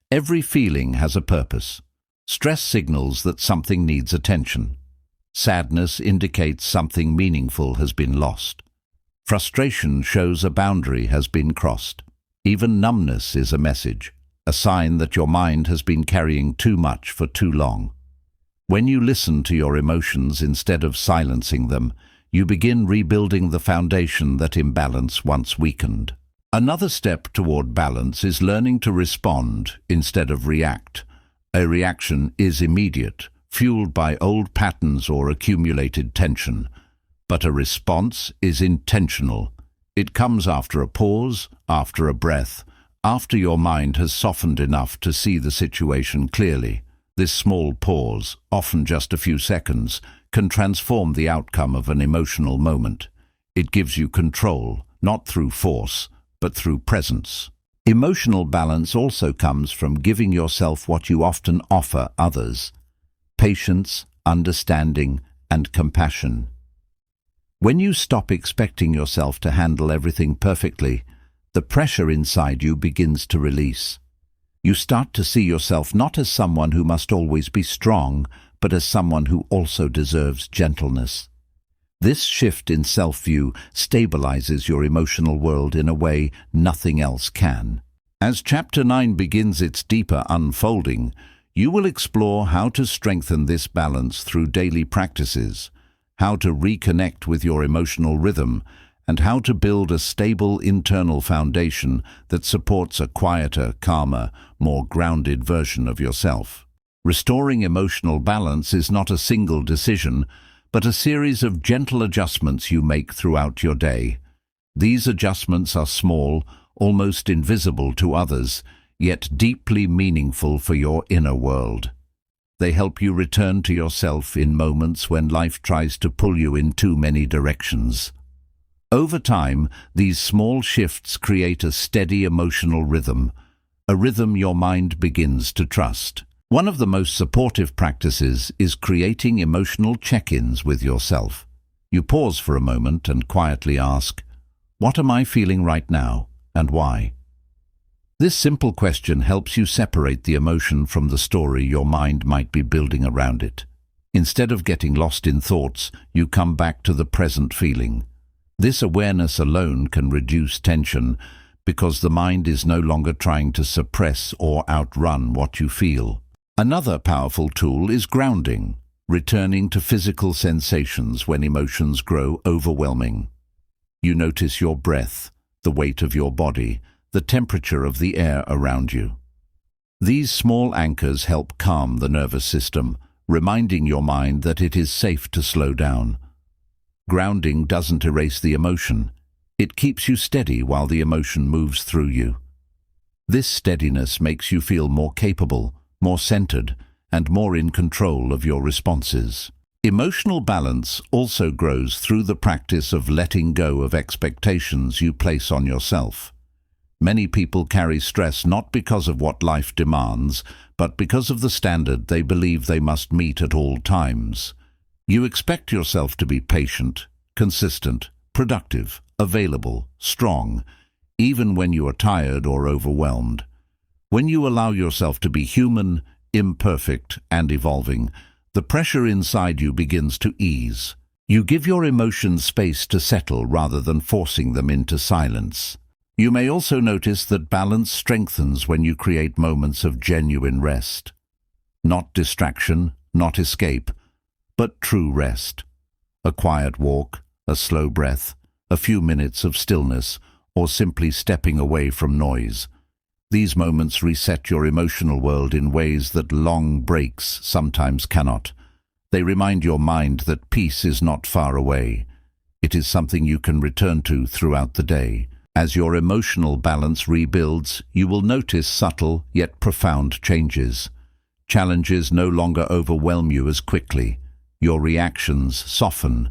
Every feeling has a purpose. Stress signals that something needs attention. Sadness indicates something meaningful has been lost. Frustration shows a boundary has been crossed. Even numbness is a message, a sign that your mind has been carrying too much for too long. When you listen to your emotions instead of silencing them, you begin rebuilding the foundation that imbalance once weakened. Another step toward balance is learning to respond instead of react. A reaction is immediate, fueled by old patterns or accumulated tension. But a response is intentional. It comes after a pause, after a breath, after your mind has softened enough to see the situation clearly. This small pause, often just a few seconds, can transform the outcome of an emotional moment. It gives you control, not through force, but through presence. Emotional balance also comes from giving yourself what you often offer others: patience, understanding, and compassion. When you stop expecting yourself to handle everything perfectly, the pressure inside you begins to release. You start to see yourself not as someone who must always be strong, but as someone who also deserves gentleness. This shift in self-view stabilizes your emotional world in a way nothing else can. As Chapter 9 begins its deeper unfolding, you will explore how to strengthen this balance through daily practices, how to reconnect with your emotional rhythm, and how to build a stable internal foundation that supports a quieter, calmer, more grounded version of yourself. Restoring emotional balance is not a single decision, but a series of gentle adjustments you make throughout your day. These adjustments are small, almost invisible to others, yet deeply meaningful for your inner world. They help you return to yourself in moments when life tries to pull you in too many directions. Over time, these small shifts create a steady emotional rhythm, a rhythm your mind begins to trust. One of the most supportive practices is creating emotional check-ins with yourself. You pause for a moment and quietly ask, "What am I feeling right now, and why?" This simple question helps you separate the emotion from the story your mind might be building around it. Instead of getting lost in thoughts, you come back to the present feeling. This awareness alone can reduce tension because the mind is no longer trying to suppress or outrun what you feel. Another powerful tool is grounding, returning to physical sensations when emotions grow overwhelming. You notice your breath, the weight of your body, the temperature of the air around you. These small anchors help calm the nervous system, reminding your mind that it is safe to slow down. Grounding doesn't erase the emotion. It keeps you steady while the emotion moves through you. This steadiness makes you feel more capable, more centered, and more in control of your responses. Emotional balance also grows through the practice of letting go of expectations you place on yourself. Many people carry stress not because of what life demands, but because of the standard they believe they must meet at all times. You expect yourself to be patient, consistent, productive, available, strong, even when you are tired or overwhelmed. When you allow yourself to be human, imperfect, and evolving, the pressure inside you begins to ease. You give your emotions space to settle rather than forcing them into silence. You may also notice that balance strengthens when you create moments of genuine rest. Not distraction, not escape, but true rest. A quiet walk, a slow breath, a few minutes of stillness, or simply stepping away from noise. These moments reset your emotional world in ways that long breaks sometimes cannot. They remind your mind that peace is not far away. It is something you can return to throughout the day. As your emotional balance rebuilds, you will notice subtle yet profound changes. Challenges no longer overwhelm you as quickly. Your reactions soften.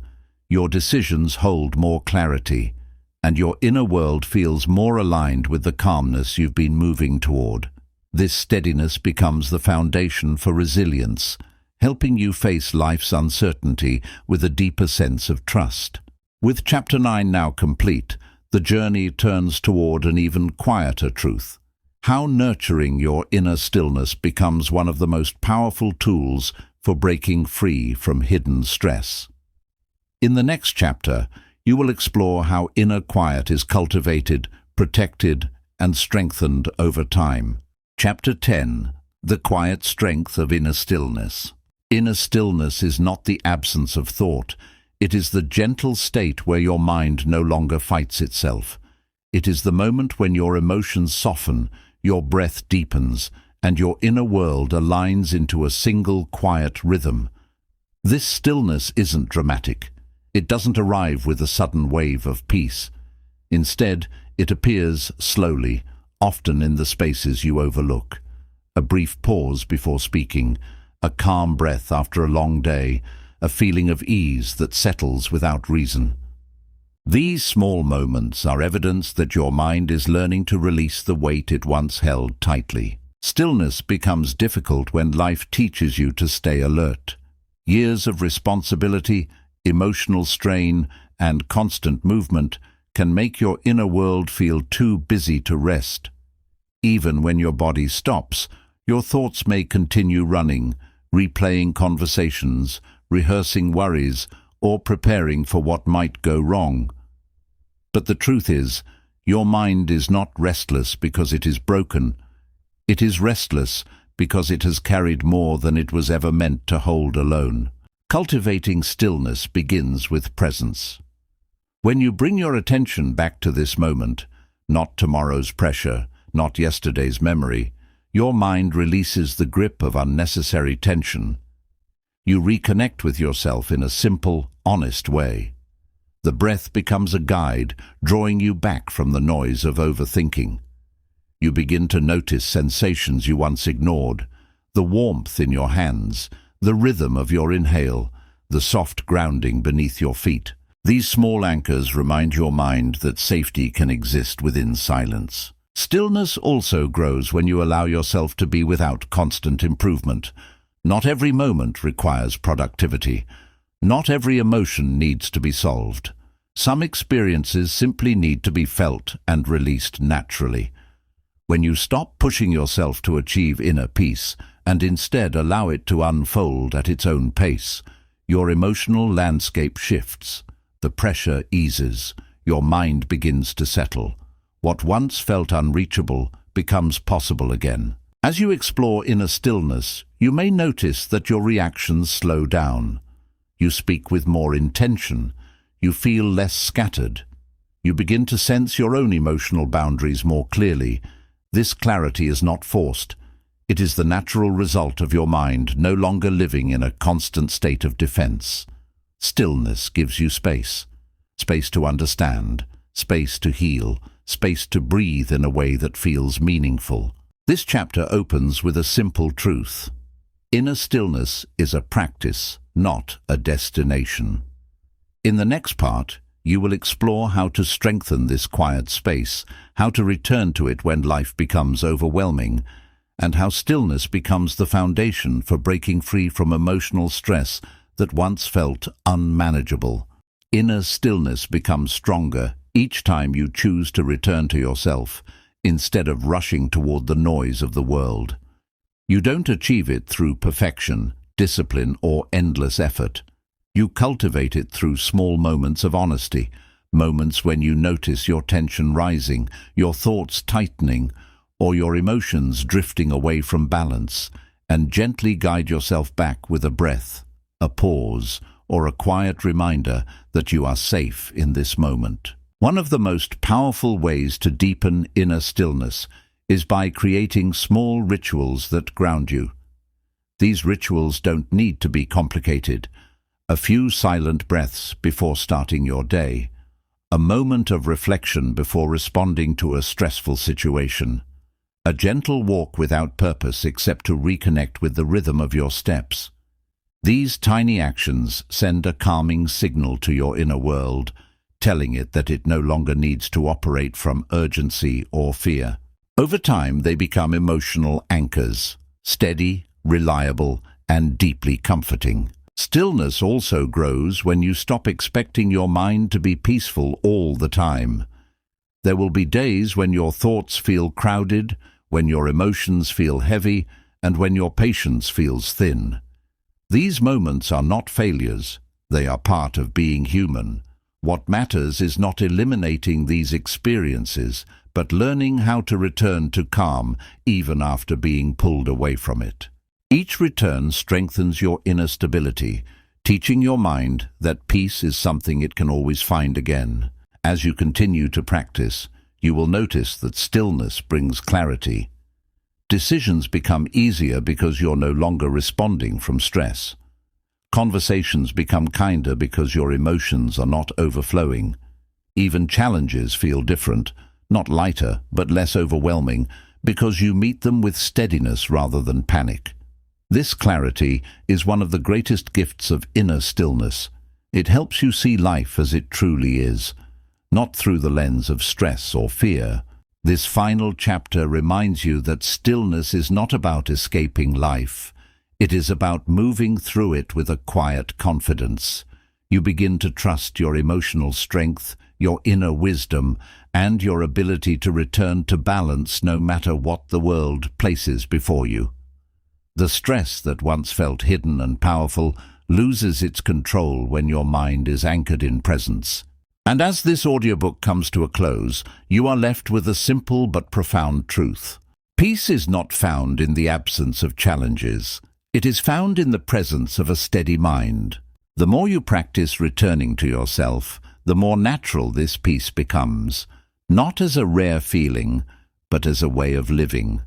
Your decisions hold more clarity. And your inner world feels more aligned with the calmness you've been moving toward. This steadiness becomes the foundation for resilience, helping you face life's uncertainty with a deeper sense of trust. With Chapter 9 now complete, the journey turns toward an even quieter truth. How nurturing your inner stillness becomes one of the most powerful tools for breaking free from hidden stress. In the next chapter, you will explore how inner quiet is cultivated, protected, and strengthened over time. Chapter 10. The Quiet Strength of Inner Stillness. Inner stillness is not the absence of thought. It is the gentle state where your mind no longer fights itself. It is the moment when your emotions soften, your breath deepens, and your inner world aligns into a single quiet rhythm. This stillness isn't dramatic. It doesn't arrive with a sudden wave of peace. Instead, it appears slowly, often in the spaces you overlook. A brief pause before speaking, a calm breath after a long day, a feeling of ease that settles without reason. These small moments are evidence that your mind is learning to release the weight it once held tightly. Stillness becomes difficult when life teaches you to stay alert. Years of responsibility, emotional strain, and constant movement can make your inner world feel too busy to rest. Even when your body stops, your thoughts may continue running, replaying conversations, rehearsing worries, or preparing for what might go wrong. But the truth is, your mind is not restless because it is broken. It is restless because it has carried more than it was ever meant to hold alone. Cultivating stillness begins with presence. When you bring your attention back to this moment, not tomorrow's pressure, not yesterday's memory, your mind releases the grip of unnecessary tension. You reconnect with yourself in a simple, honest way. The breath becomes a guide, drawing you back from the noise of overthinking. You begin to notice sensations you once ignored, the warmth in your hands, the rhythm of your inhale, the soft grounding beneath your feet. These small anchors remind your mind that safety can exist within silence. Stillness also grows when you allow yourself to be without constant improvement. Not every moment requires productivity. Not every emotion needs to be solved. Some experiences simply need to be felt and released naturally. When you stop pushing yourself to achieve inner peace and instead allow it to unfold at its own pace, your emotional landscape shifts. The pressure eases. Your mind begins to settle. What once felt unreachable becomes possible again. As you explore inner stillness, you may notice that your reactions slow down. You speak with more intention. You feel less scattered. You begin to sense your own emotional boundaries more clearly. This clarity is not forced. It is the natural result of your mind no longer living in a constant state of defense. Stillness gives you space. Space to understand, space to heal, space to breathe in a way that feels meaningful. This chapter opens with a simple truth. Inner stillness is a practice, not a destination. In the next part, you will explore how to strengthen this quiet space, how to return to it when life becomes overwhelming, and how stillness becomes the foundation for breaking free from emotional stress that once felt unmanageable. Inner stillness becomes stronger each time you choose to return to yourself, instead of rushing toward the noise of the world. You don't achieve it through perfection, discipline, or endless effort. You cultivate it through small moments of honesty, moments when you notice your tension rising, your thoughts tightening, or your emotions drifting away from balance, and gently guide yourself back with a breath, a pause, or a quiet reminder that you are safe in this moment. One of the most powerful ways to deepen inner stillness is by creating small rituals that ground you. These rituals don't need to be complicated. A few silent breaths before starting your day, a moment of reflection before responding to a stressful situation, a gentle walk without purpose except to reconnect with the rhythm of your steps. These tiny actions send a calming signal to your inner world, telling it that it no longer needs to operate from urgency or fear. Over time, they become emotional anchors, steady, reliable, and deeply comforting. Stillness also grows when you stop expecting your mind to be peaceful all the time. There will be days when your thoughts feel crowded, when your emotions feel heavy, and when your patience feels thin. These moments are not failures. They are part of being human. What matters is not eliminating these experiences, but learning how to return to calm even after being pulled away from it. Each return strengthens your inner stability, teaching your mind that peace is something it can always find again. As you continue to practice, you will notice that stillness brings clarity. Decisions become easier because you're no longer responding from stress. Conversations become kinder because your emotions are not overflowing. Even challenges feel different, not lighter, but less overwhelming, because you meet them with steadiness rather than panic. This clarity is one of the greatest gifts of inner stillness. It helps you see life as it truly is, not through the lens of stress or fear. This final chapter reminds you that stillness is not about escaping life. It is about moving through it with a quiet confidence. You begin to trust your emotional strength, your inner wisdom, and your ability to return to balance no matter what the world places before you. The stress that once felt hidden and powerful loses its control when your mind is anchored in presence. And as this audiobook comes to a close, you are left with a simple but profound truth. Peace is not found in the absence of challenges. It is found in the presence of a steady mind. The more you practice returning to yourself, the more natural this peace becomes, not as a rare feeling, but as a way of living.